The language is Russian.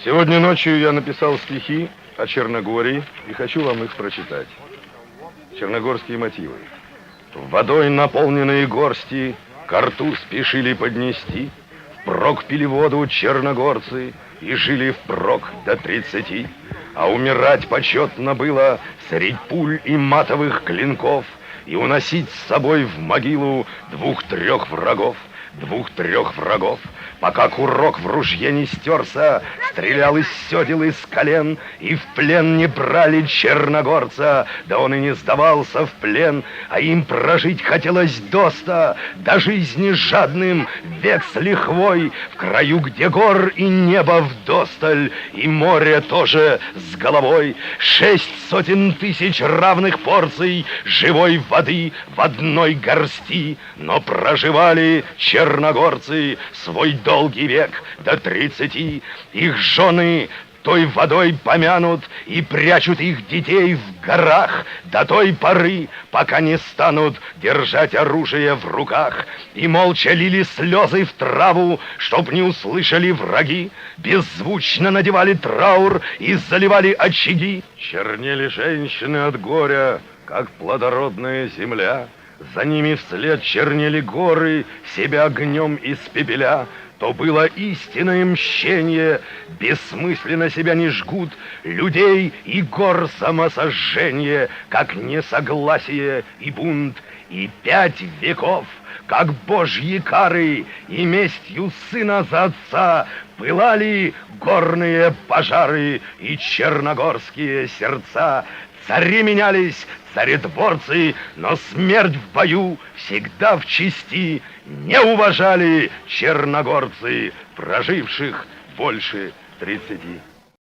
Сегодня ночью я написал стихи о Черногории и хочу вам их прочитать. Черногорские мотивы. Водой наполненные горсти ко рту спешили поднести, впрок пили воду черногорцы и жили впрок до 30. А умирать почетно было средь пуль и матовых клинков и уносить с собой в могилу двух-трех врагов. Пока курок в ружье не стерся, стрелял из седел, из колен, и в плен не брали черногорца, да он и не сдавался в плен, а им прожить хотелось доста, до жизни жадным, век с лихвой, в краю, где гор и небо вдосталь, и море тоже с головой, 600 000 равных порций живой воды в одной горсти, но проживали черногорцы свой долгий век до 30. Их жены той водой помянут и прячут их детей в горах до той поры, пока не станут держать оружие в руках, и молча лили слезы в траву, чтоб не услышали враги, беззвучно надевали траур и заливали очаги. Чернели женщины от горя, как плодородная земля, за ними вслед чернели горы, себя огнем испепеля. То было истинное мщение, бессмысленно себя не жгут людей и гор самосожжение, как несогласие и бунт, и 5 веков, как божьи кары, и местью сына за отца пылали горные пожары и черногорские сердца. Цари менялись, царедворцы, но смерть в бою всегда в чести не уважали черногорцы, проживших больше 30.